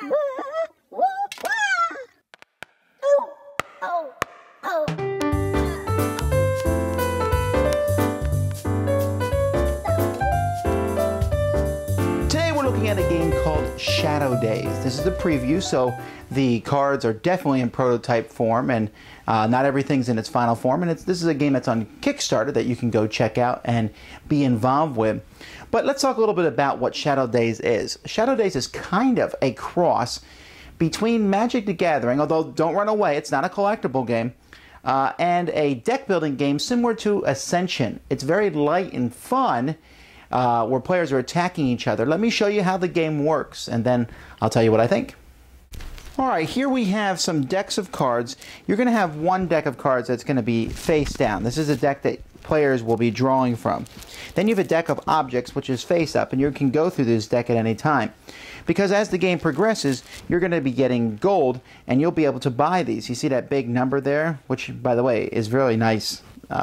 Today we're looking at a game called Shadow Days. This is the preview, so the cards are definitely in prototype form, and not everything's in its final form. And this is a game that's on Kickstarter that you can go check out and be involved with. But let's talk a little bit about what Shadow Days is. Shadow Days is kind of a cross between Magic the Gathering, although don't run away, it's not a collectible game, and a deck building game similar to Ascension. It's very light and fun, where players are attacking each other. Let me show you how the game works, and then I'll tell you what I think. Alright, here we have some decks of cards. You're going to have one deck of cards that's going to be face down. This is a deck that players will be drawing from. Then you have a deck of objects, which is face up, and you can go through this deck at any time. Because as the game progresses, you're going to be getting gold, and you'll be able to buy these. You see that big number there, which, by the way, is really nice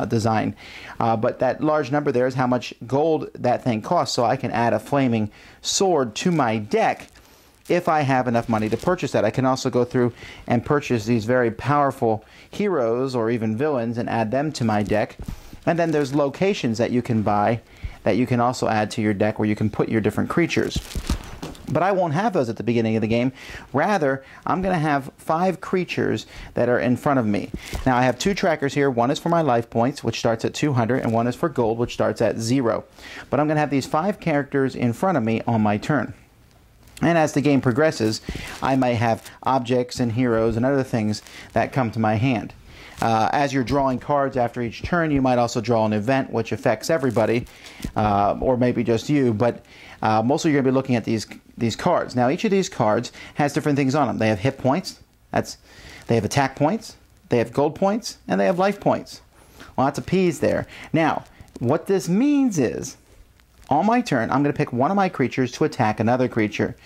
design. But that large number there is how much gold that thing costs, so I can add a flaming sword to my deck if I have enough money to purchase that. I can also go through and purchase these very powerful heroes or even villains and add them to my deck. And then there's locations that you can buy that you can also add to your deck where you can put your different creatures. But I won't have those at the beginning of the game. Rather, I'm going to have 5 creatures that are in front of me. Now, I have 2 trackers here. One is for my life points, which starts at 200, and one is for gold, which starts at 0. But I'm going to have these 5 characters in front of me on my turn. And as the game progresses, I may have objects and heroes and other things that come to my hand. As you're drawing cards after each turn, you might also draw an event which affects everybody, or maybe just you, but mostly you're going to be looking at these cards. Now, each of these cards has different things on them. They have hit points, they have attack points, they have gold points, and they have life points. Lots of P's there. Now, what this means is, on my turn, I'm going to pick one of my creatures to attack another creature.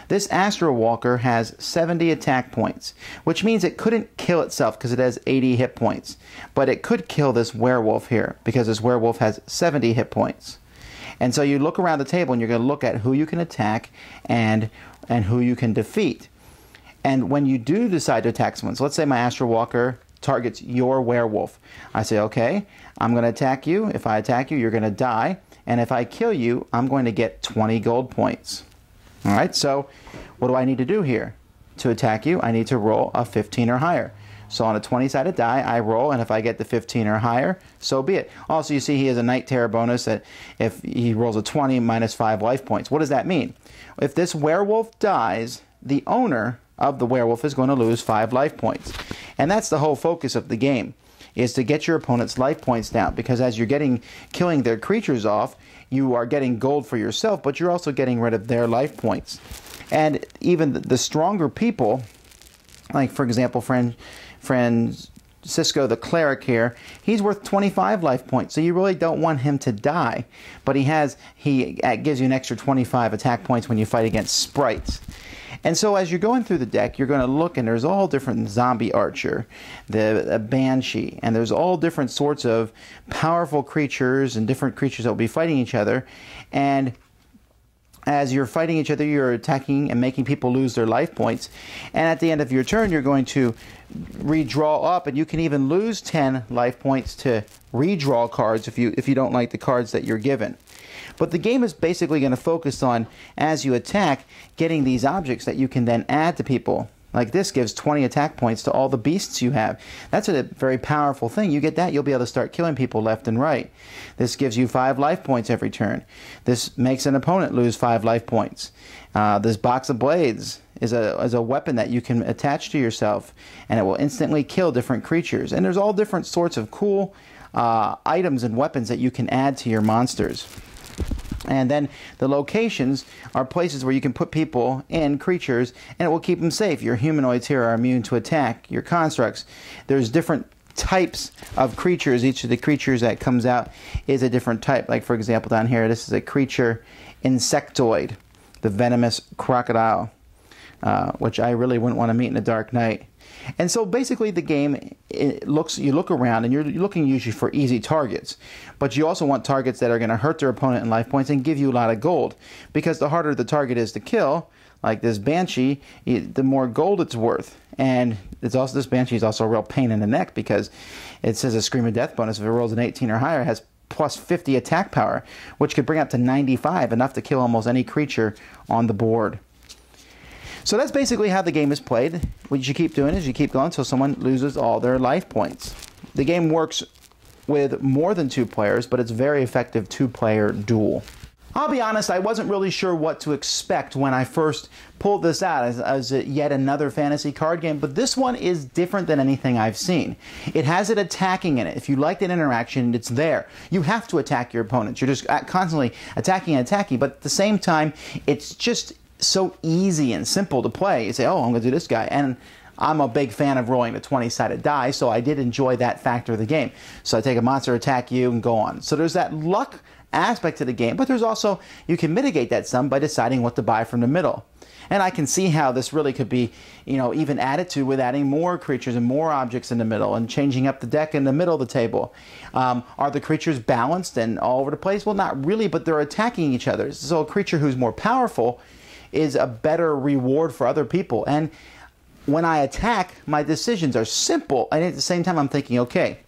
This Astral Walker has 70 attack points, which means it couldn't kill itself because it has 80 hit points. But it could kill this werewolf here because this werewolf has 70 hit points. And so you look around the table and you're going to look at who you can attack and who you can defeat. And when you do decide to attack someone, so let's say my Astral Walker targets your werewolf. I say, okay, I'm going to attack you. If I attack you, you're going to die. And if I kill you, I'm going to get 20 gold points. All right, so what do I need to do here? To attack you, I need to roll a 15 or higher. So on a 20-sided die, I roll, and if I get the 15 or higher, so be it. Also, you see he has a Night Terror bonus that if he rolls a 20, minus 5 life points. What does that mean? If this werewolf dies, the owner of the werewolf is going to lose 5 life points. And that's the whole focus of the game, is to get your opponent's life points down, because as you're killing their creatures off, you are getting gold for yourself, but you're also getting rid of their life points. And even the stronger people, like for example, Francisco the cleric here, he's worth 25 life points, so you really don't want him to die. But he gives you an extra 25 attack points when you fight against sprites. And so as you're going through the deck, you're going to look, and there's all different zombie archer, the banshee, and there's all different sorts of powerful creatures and different creatures that will be fighting each other. And as you're fighting each other, you're attacking and making people lose their life points. And at the end of your turn, you're going to redraw up, and you can even lose 10 life points to redraw cards if you don't like the cards that you're given. But the game is basically going to focus on, as you attack, getting these objects that you can then add to people. Like this gives 20 attack points to all the beasts you have. That's a very powerful thing. You get that, you'll be able to start killing people left and right. This gives you 5 life points every turn. This makes an opponent lose 5 life points. This box of blades is a weapon that you can attach to yourself, and it will instantly kill different creatures. And there's all different sorts of cool items and weapons that you can add to your monsters. And then the locations are places where you can put people in, creatures, and it will keep them safe. Your humanoids here are immune to attack. Your constructs, there's different types of creatures. Each of the creatures that comes out is a different type. Like for example down here, this is a creature insectoid, the venomous crocodile. which I really wouldn't want to meet in a dark night. And so basically the game, you look around and you're looking usually for easy targets, but you also want targets that are going to hurt their opponent in life points and give you a lot of gold, because the harder the target is to kill, like this Banshee, the more gold it's worth. And it's also, this Banshee is also a real pain in the neck, because it says a Scream of Death bonus if it rolls an 18 or higher, it has plus 50 attack power, which could bring up to 95, enough to kill almost any creature on the board. So that's basically how the game is played. What you keep doing is you keep going until someone loses all their life points. The game works with more than 2 players, but it's a very effective 2-player duel. I'll be honest, I wasn't really sure what to expect when I first pulled this out as yet another fantasy card game, but this one is different than anything I've seen. It has it attacking in it. If you like that interaction, it's there. You have to attack your opponents. You're just constantly attacking and attacking, but at the same time, it's just so easy and simple to play. You say, oh, I'm going to do this guy. And I'm a big fan of rolling the 20-sided die, so I did enjoy that factor of the game. So I take a monster, attack you, and go on. So there's that luck aspect to the game, but there's also, you can mitigate that some by deciding what to buy from the middle. And I can see how this really could be, even added to with adding more creatures and more objects in the middle and changing up the deck in the middle of the table. Are the creatures balanced and all over the place? Well, not really, but they're attacking each other. So a creature who's more powerful is a better reward for other people. And when I attack, my decisions are simple, and at the same time I'm thinking, okay,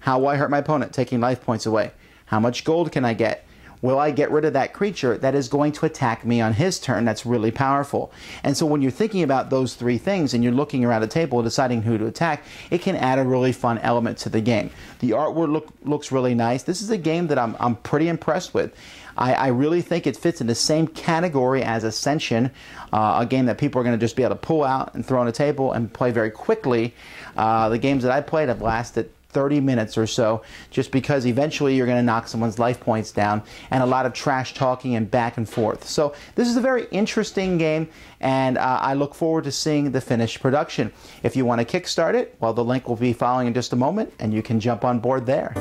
how will I hurt my opponent? Taking life points away. How much gold can I get? Will I get rid of that creature that is going to attack me on his turn that's really powerful? And so when you're thinking about those 3 things and you're looking around the table deciding who to attack, it can add a really fun element to the game. The artwork looks really nice. This is a game that I'm pretty impressed with. I really think it fits in the same category as Ascension, a game that people are going to just be able to pull out and throw on a table and play very quickly. The games that I played have lasted 30 minutes or so, just because eventually you're going to knock someone's life points down, and a lot of trash talking and back and forth. So this is a very interesting game, and I look forward to seeing the finished production. If you want to kickstart it, well, the link will be following in just a moment, and you can jump on board there.